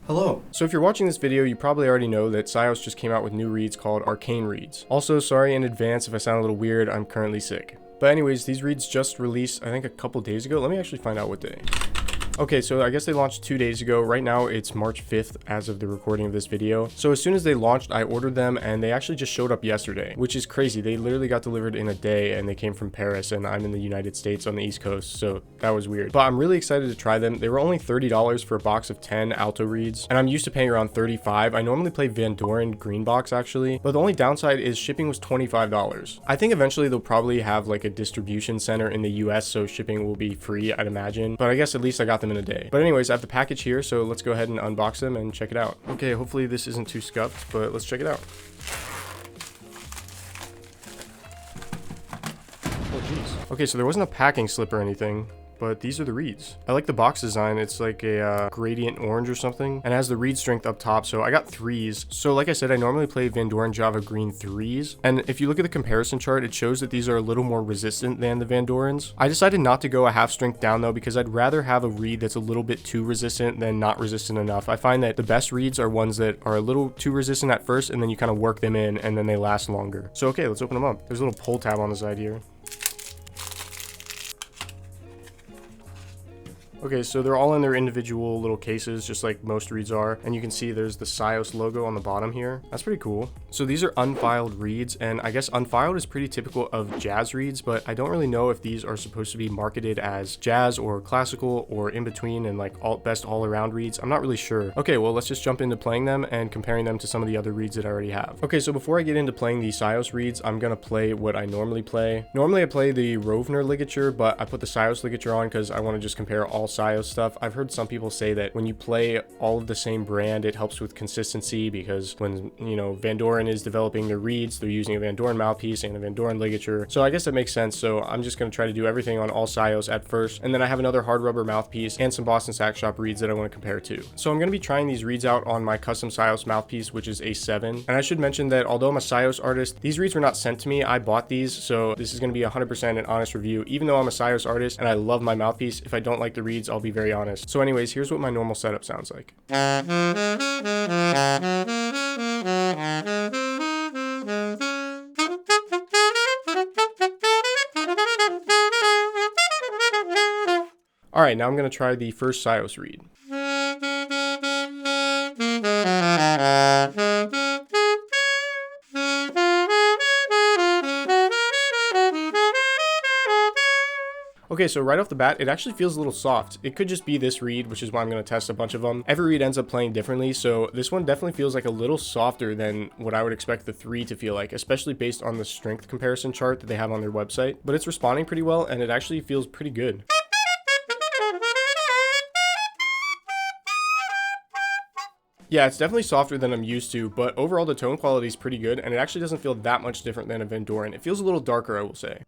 Hello. So if you're watching this video, you probably already know that SYOS just came out with new reeds called Arcane reeds. Also, sorry in advance if I sound a little weird, I'm currently sick. But anyways, these reeds just released, I think a couple days ago. Let me actually find out what day. Okay, so I guess they launched 2 days ago. Right now it's March 5th as of the recording of this video. So as soon as they launched, I ordered them and they actually just showed up yesterday, which is crazy. They literally got delivered in a day and they came from Paris and I'm in the United States on the East Coast, so that was weird. But I'm really excited to try them. They were only $30 for a box of 10 alto reeds and I'm used to paying around $35. I normally play Van Doren green box actually, but the only downside is shipping was $25. I think eventually they'll probably have like a distribution center in the US, so shipping will be free, I'd imagine. But I guess at least I got them in a day. But anyways, I have the package here, so let's go ahead and unbox them and check it out. Okay, hopefully this isn't too scuffed, but let's check it out. Oh jeez. Okay, so there wasn't a packing slip or anything, but these are the reeds. I like the box design. It's like a gradient orange or something, and it has the reed strength up top. So I got 3s. So like I said, I normally play Van Doren Java Green 3s. And if you look at the comparison chart, it shows that these are a little more resistant than the Van Dorens. I decided not to go a half strength down though, because I'd rather have a reed that's a little bit too resistant than not resistant enough. I find that the best reeds are ones that are a little too resistant at first, and then you kind of work them in and then they last longer. So okay, let's open them up. There's a little pull tab on the side here. Okay, so they're all in their individual little cases, just like most reeds are. And you can see there's the SYOS logo on the bottom here. That's pretty cool. So these are unfiled reeds, and I guess unfiled is pretty typical of jazz reeds, but I don't really know if these are supposed to be marketed as jazz or classical or in between and like best all around reeds. I'm not really sure. Okay, well, let's just jump into playing them and comparing them to some of the other reeds that I already have. Okay, so before I get into playing the SYOS reeds, I'm gonna play what I normally play. Normally I play the Rovner ligature, but I put the SYOS ligature on because I want to just compare all SYOS stuff. I've heard some people say that when you play all of the same brand, it helps with consistency, because when, you know, Van Doren is developing their reeds, they're using a Van Doren mouthpiece and a Van Doren ligature. So I guess that makes sense. So I'm just going to try to do everything on all SYOS at first. And then I have another hard rubber mouthpiece and some Boston Sax Shop reeds that I want to compare to. So I'm going to be trying these reeds out on my custom SYOS mouthpiece, which is a 7. And I should mention that although I'm a SYOS artist, these reeds were not sent to me. I bought these. So this is going to be 100% an honest review. Even though I'm a SYOS artist and I love my mouthpiece, if I don't like the reeds, I'll be very honest. So anyways, here's what my normal setup sounds like. Alright, now I'm going to try the first SYOS reed. Okay, so right off the bat, it actually feels a little soft. It could just be this reed, which is why I'm going to test a bunch of them. Every reed ends up playing differently, so this one definitely feels like a little softer than what I would expect the 3 to feel like, especially based on the strength comparison chart that they have on their website. But it's responding pretty well, and it actually feels pretty good. Yeah, it's definitely softer than I'm used to, but overall the tone quality is pretty good, and it actually doesn't feel that much different than a Van Doren. It feels a little darker, I will say.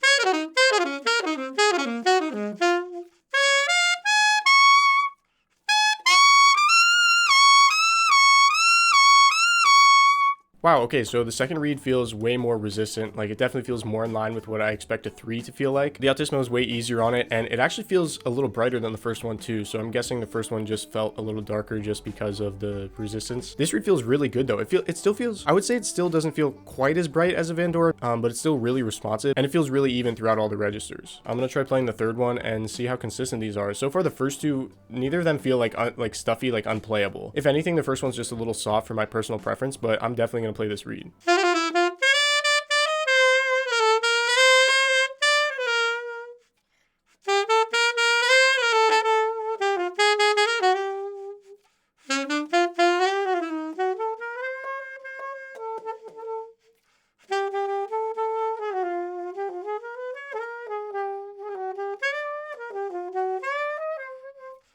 Wow, okay, so the second reed feels way more resistant. Like, it definitely feels more in line with what I expect a 3 to feel like. The Altismo is way easier on it, and it actually feels a little brighter than the first one too, so I'm guessing the first one just felt a little darker just because of the resistance. This reed feels really good though. It still feels, I would say it still doesn't feel quite as bright as a Van Doren, but it's still really responsive, and it feels really even throughout all the registers. I'm gonna try playing the third one and see how consistent these are. So far, the first two, neither of them feel like stuffy, like unplayable. If anything, the first one's just a little soft for my personal preference, but I'm definitely gonna play this reed.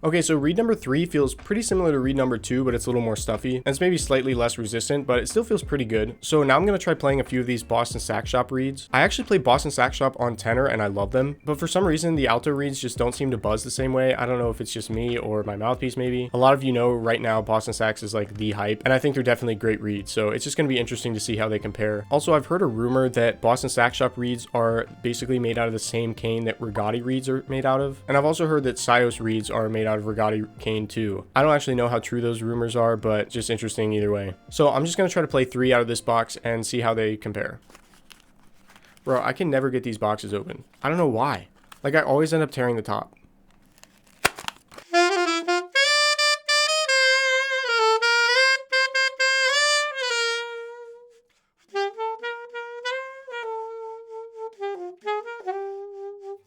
Okay, so reed number 3 feels pretty similar to reed number 2, but it's a little more stuffy, and it's maybe slightly less resistant, but it still feels pretty good. So now I'm going to try playing a few of these Boston Sax Shop reeds. I actually play Boston Sax Shop on tenor, and I love them, but for some reason, the alto reeds just don't seem to buzz the same way. I don't know if it's just me or my mouthpiece maybe. A lot of you know right now Boston Sax is like the hype, and I think they're definitely great reeds, so it's just going to be interesting to see how they compare. Also, I've heard a rumor that Boston Sax Shop reeds are basically made out of the same cane that Rigatti reeds are made out of, and I've also heard that SYOS reeds are made out of Regatta cane too. I don't actually know how true those rumors are, but just interesting either way. So I'm just going to try to play 3 out of this box and see how they compare. Bro, I can never get these boxes open. I don't know why. Like, I always end up tearing the top.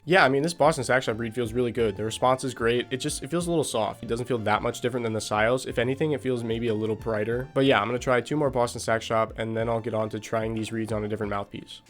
Yeah, I mean, this Boston Sax Shop reed feels really good. The response is great. It feels a little soft. It doesn't feel that much different than the SYOS. If anything, it feels maybe a little brighter. But yeah, I'm going to try 2 more Boston Sax Shop, and then I'll get on to trying these reeds on a different mouthpiece.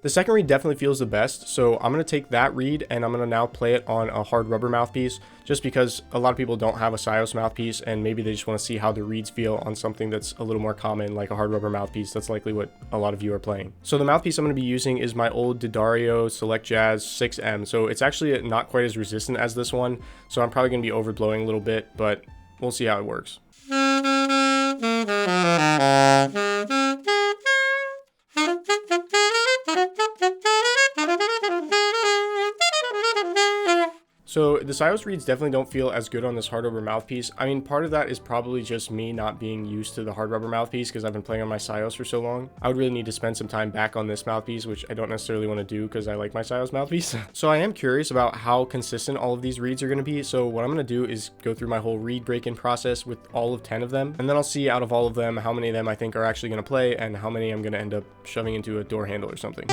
The second reed definitely feels the best, so I'm going to take that reed and I'm going to now play it on a hard rubber mouthpiece, just because a lot of people don't have a SYOS mouthpiece and maybe they just want to see how the reeds feel on something that's a little more common, like a hard rubber mouthpiece. That's likely what a lot of you are playing. So the mouthpiece I'm going to be using is my old D'Addario Select Jazz 6M, so it's actually not quite as resistant as this one, so I'm probably going to be overblowing a little bit, but we'll see how it works. So the SYOS reeds definitely don't feel as good on this hard rubber mouthpiece. I mean, part of that is probably just me not being used to the hard rubber mouthpiece because I've been playing on my SYOS for so long. I would really need to spend some time back on this mouthpiece, which I don't necessarily want to do because I like my SYOS mouthpiece. So I am curious about how consistent all of these reeds are going to be. So what I'm going to do is go through my whole reed break-in process with all of 10 of them. And then I'll see out of all of them how many of them I think are actually going to play and how many I'm going to end up shoving into a door handle or something.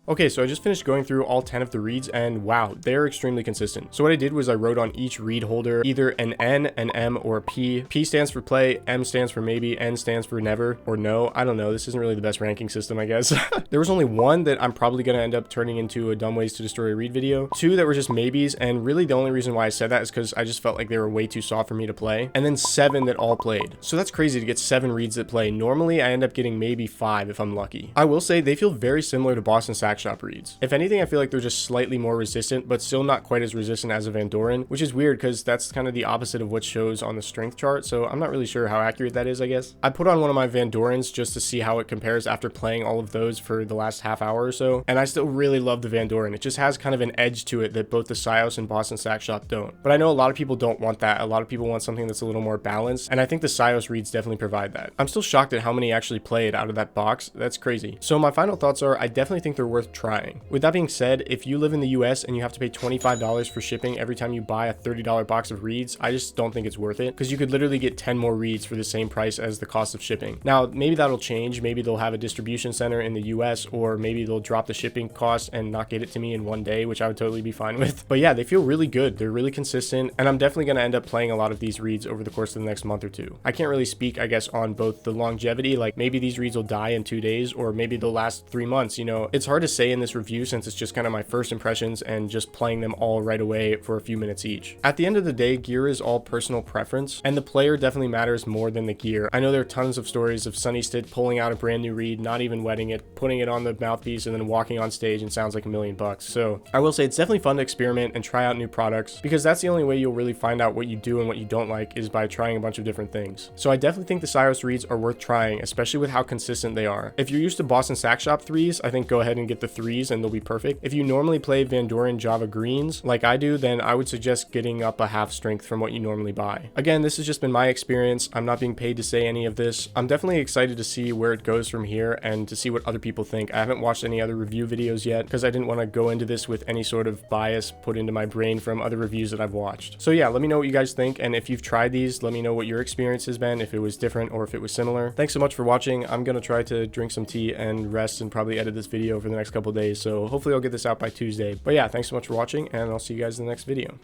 Okay, so I just finished going through all 10 of the reeds and wow, they're extremely consistent. So what I did was I wrote on each reed holder either an N, an M, or a P. P stands for play, M stands for maybe, N stands for never or no. I don't know, this isn't really the best ranking system, I guess. There was only 1 that I'm probably going to end up turning into a dumb ways to destroy a reed video. 2 that were just maybes, and really the only reason why I said that is because I just felt like they were way too soft for me to play. And then 7 that all played. So that's crazy to get 7 reeds that play. Normally I end up getting maybe 5 if I'm lucky. I will say they feel very similar to Boston Sax Shop reeds. If anything, I feel like they're just slightly more resistant, but still not quite as resistant as a Van Doren, which is weird because that's kind of the opposite of what shows on the strength chart, so I'm not really sure how accurate that is, I guess. I put on one of my Van Dorens just to see how it compares after playing all of those for the last half hour or so, and I still really love the Van Doren. It just has kind of an edge to it that both the SYOS and Boston Sax Shop don't. But I know a lot of people don't want that. A lot of people want something that's a little more balanced, and I think the SYOS reeds definitely provide that. I'm still shocked at how many actually played out of that box. That's crazy. So my final thoughts are, I definitely think they're worth trying. With that being said, if you live in the US and you have to pay $25 for shipping every time you buy a $30 box of reeds, I just don't think it's worth it because you could literally get 10 more reeds for the same price as the cost of shipping. Now, maybe that'll change. Maybe they'll have a distribution center in the US, or maybe they'll drop the shipping cost and not get it to me in one day, which I would totally be fine with. But yeah, they feel really good. They're really consistent, and I'm definitely going to end up playing a lot of these reeds over the course of the next month or two. I can't really speak, I guess, on both the longevity, like maybe these reeds will die in 2 days, or maybe they'll last 3 months. You know, it's hard to say in this review since it's just kind of my first impressions and just playing them all right away for a few minutes each. At the end of the day, gear is all personal preference, and the player definitely matters more than the gear. I know there are tons of stories of Sonny Stitt pulling out a brand new reed, not even wetting it, putting it on the mouthpiece, and then walking on stage and sounds like $1 million bucks. So I will say it's definitely fun to experiment and try out new products, because that's the only way you'll really find out what you do and what you don't like, is by trying a bunch of different things. So I definitely think the SYOS reeds are worth trying, especially with how consistent they are. If you're used to Boston Sax Shop 3s, I think go ahead and get the 3s and they'll be perfect. If you normally play Van Doren Java greens like I do, then I would suggest getting up a half strength from what you normally buy. Again, this has just been my experience. I'm not being paid to say any of this. I'm definitely excited to see where it goes from here and to see what other people think. I haven't watched any other review videos yet because I didn't want to go into this with any sort of bias put into my brain from other reviews that I've watched. So yeah, let me know what you guys think, and if you've tried these, let me know what your experience has been, if it was different or if it was similar. Thanks so much for watching. I'm gonna try to drink some tea and rest and probably edit this video for the next couple days, so hopefully I'll get this out by Tuesday. But yeah, thanks so much for watching, and I'll see you guys in the next video.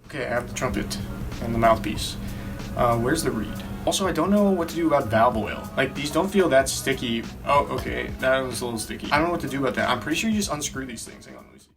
Okay, I have the trumpet and the mouthpiece. Where's the reed? Also, I don't know what to do about valve oil. Like, these don't feel that sticky. Oh, okay, that was a little sticky. I don't know what to do about that. I'm pretty sure you just unscrew these things. Hang on, let me see.